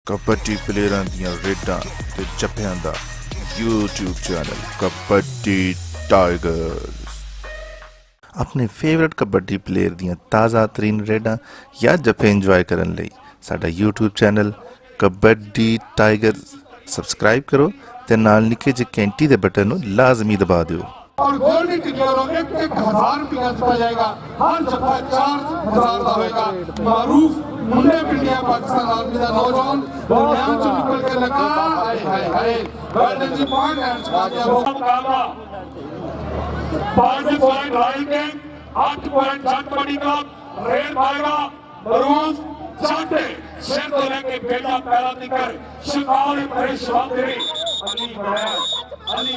कबड्डी प्लेयरां दियां रेडां ते जफ्फियां दा YouTube चैनल कबड्डी टाइगर्स। अपने फेवरेट कबड्डी प्लेयर दियां ताज़ा तरीन रेडां या जफ्फे इंजॉय करन लई साडा YouTube channel kabaddi tigers subscribe करो ते नाल निक्के जे घंटी दे बटन नूं लाजमी दबा दिओ। और गोल्डी टिकटों में 1000 रुपया दिया जाएगा। हर जगह 4000 का होगा। मारूफ मुंडे पिंडिया पाकिस्तान आर्मी का नौजवान मैदान से निकल के लगा हाय हाय हाय वर्ल्ड जी पॉइंट एंड खा दिया वो मुकाबला 5 पॉइंट राइट के 8 पॉइंट जट बड़ी का रेड मारेगा मरूफ चाटे सिर तो लेके बेटा पैरा निकल शिकार बड़े शौकीन अली बड़ा अली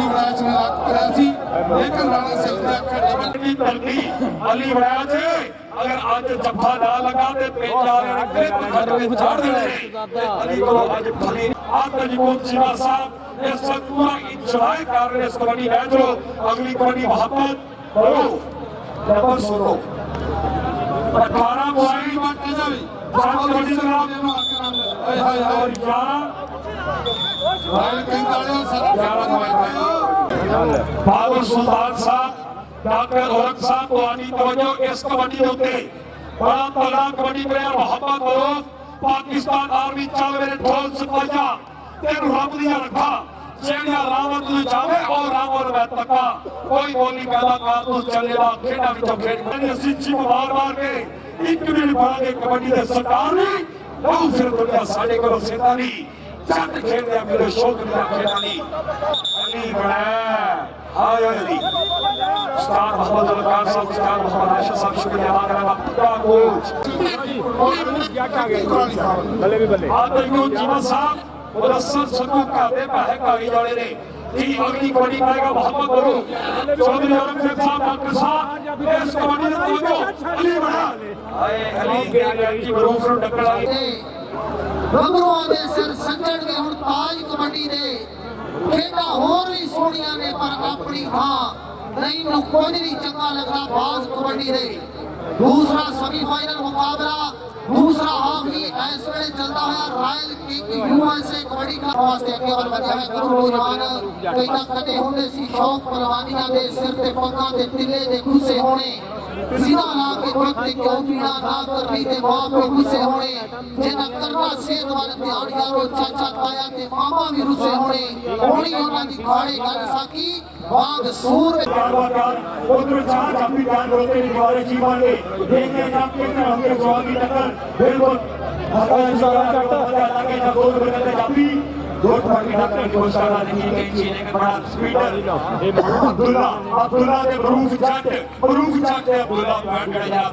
बराज ने लाख कराची लेकिन राणा से डबल की तरती अली बराज अगर आज जफ्फा ना लगा दे बेचारे रखते तो घर में झाड़ देते अली को आज भली आतजी को सीमा साहब इस वक्त पूरा इंजॉय कर रहे हैं इस कबड्डी मैच जो अगली कबड्डी मोहब्बत करो डबल सुनो 18 पॉइंट बांटे जावे सात कबड्डी लगा देना हाय हाय और 11 बाबर सुल्तान साहब डॉक्टर औरत साहब को आनी तवज्जो इस कबड्डी के उत्ते बड़ा तगड़ा कबड्डी प्लेयर मोहम्मद बरूफ पाकिस्तान आर्मी चल मेरे ढोल सिपाहिया तेन रब दिया रखा जेड़िया रावत में जावे और रावण में तका कोई बोली पैदा कर तो चलेगा खेड़ा विचों खेड़ मैंने सिंची को मार के एक मिनट बाद कबड्डी के सरकार ने बहुत फिर दुनिया साढ़े करो सेता नहीं जट खेल दिया मेरे शौक में खेला नहीं अली बड़ा हाय अली उस्ताद मोहम्मद अलकार साहब उस्ताद मोहम्मद आयशा साहब शुक्रिया अदा करना पूरा कोच बल्ले भी बल्ले आदर को जीवन साहब मुदस्सर सदू का दे है कागज वाले ने जी अगली कबड्डी करेगा मोहम्मद बरूफ चौधरी आलमगीर साहब डॉक्टर साहब इस कबड्डी में तो अली बड़ा हाय अली की बरूफ से टक्कर आई गबरुआ दे सिर संजड़ के हुण ताज कबड्डी दे खेड़ा होर भी सोहणियां ने पर अपनी थां नहीं नु कोई नहीं चंगा लगदा बाज कबड्डी दे दूसरा सेमीफाइनल मुकाबला दूसरा हाफ ही इस वेले चलदा होया रॉयल किंग यूएसए कबड्डी का वास्ते अगे और बढ़िया है करो नौजवान कईदा कदे हुंदे सी शौक परवानियां दे सिर ते पग्गां ते तिले दे गुस्से होने सीधा ला के चौथे क्यों पीड़ा ना करनी ते मां पे गुस्से होने जेना करना सेहत वाले ध्यान यारो चाचा ताया ते मामा भी रुसे होने होनी उन्हां दी खाड़े गल साकी बाग सूर उधर चार काफी जान रोते निवारे जीवन के देखे जब कितने होंगे जवान की टक्कर बिल्कुल सारा चाटा लगे ना गोल करते काफी दो पार्टी डॉक्टर की घोषणा देखी गई चीने का बड़ा स्पीडर अब्दुल्ला ने बरूफ चाटे अब्दुल्ला बैठ गया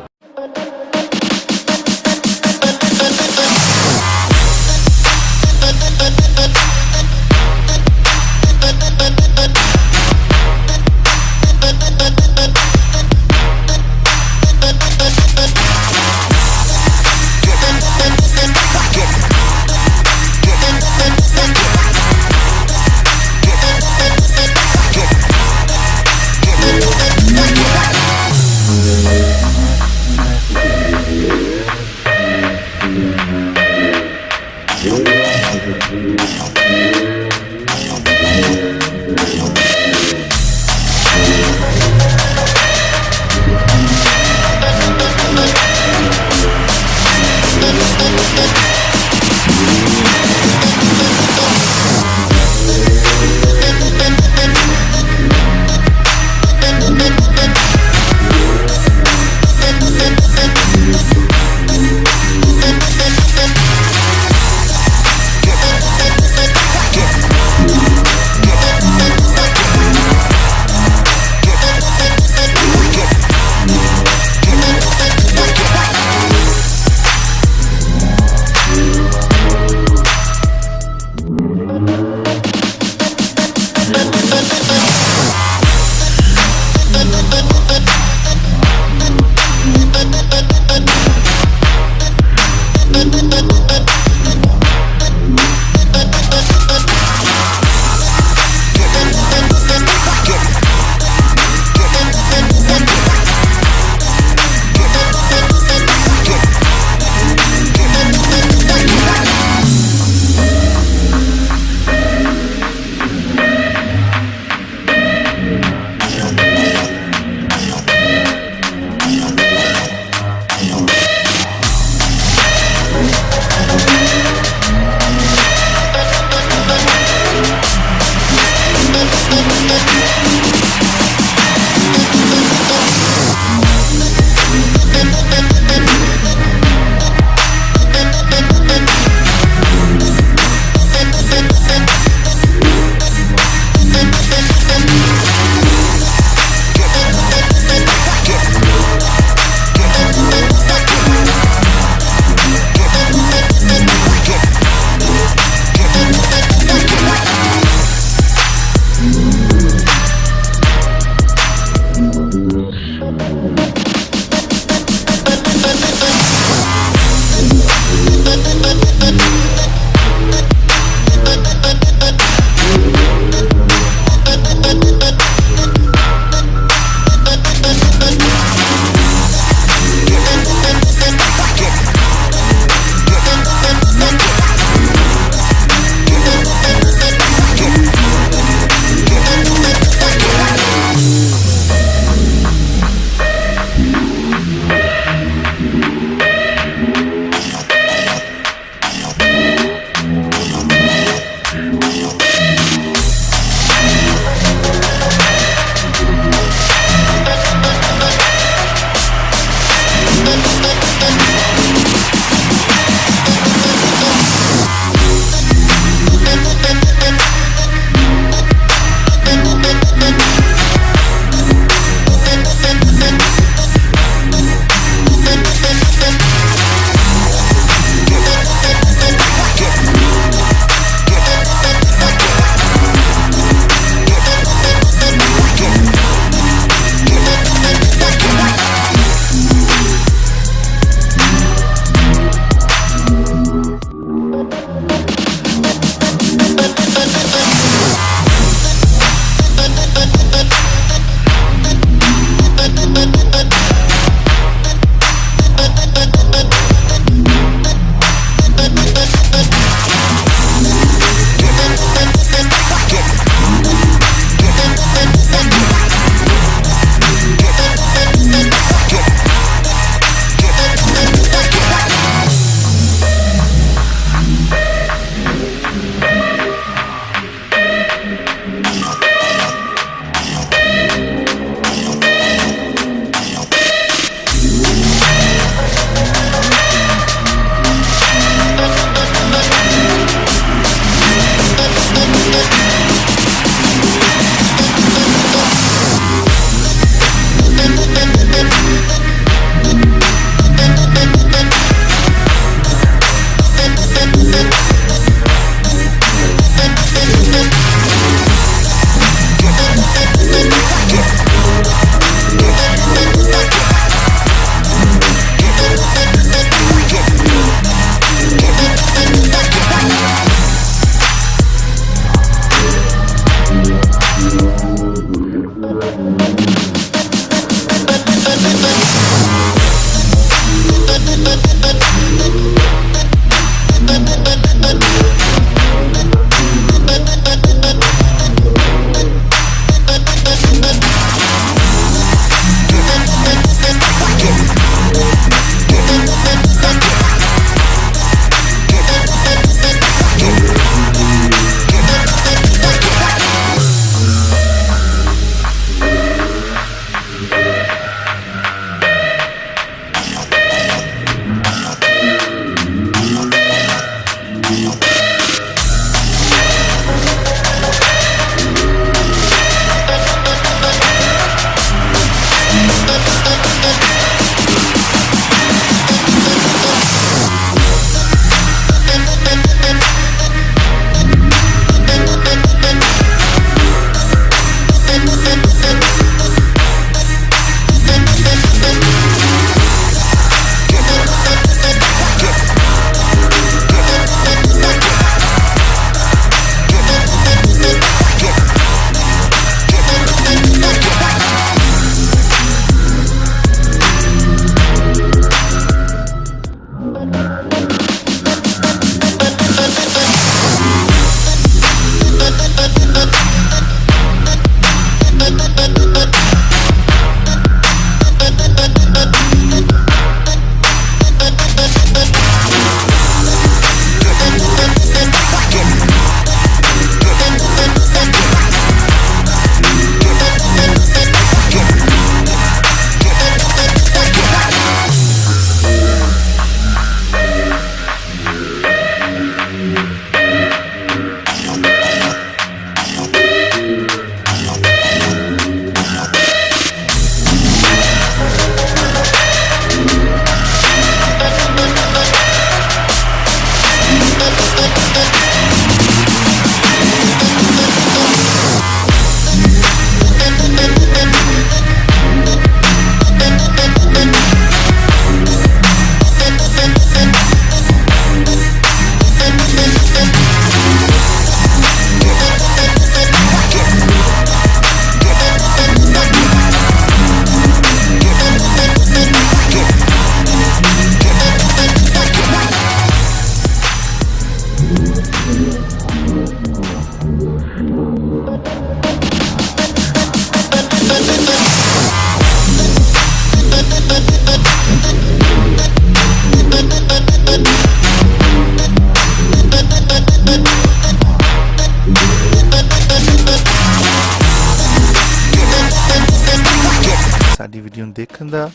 ਸਾਡੀ ਵੀਡੀਓ ਨੂੰ ਦੇਖਣ ਦਾ,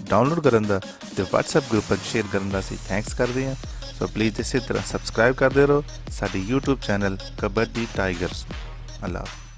ਡਾਊਨਲੋਡ ਕਰਨ ਦਾ ਤੇ WhatsApp ਗਰੁੱਪ ਵਿੱਚ ਸ਼ੇਅਰ ਕਰਨ ਦਾ ਅਸੀਂ ਥੈਂਕਸ ਕਰਦੇ ਹਾਂ। ਸੋ ਪਲੀਜ਼ ਇਸੇ ਤਰ੍ਹਾਂ ਸਬਸਕ੍ਰਾਈਬ ਕਰਦੇ ਰਹੋ ਸਾਡੇ YouTube ਚੈਨਲ ਕਬੱਡੀ ਟਾਈਗਰਸ। ਅੱਲਾ ਹਾਫਿਜ਼।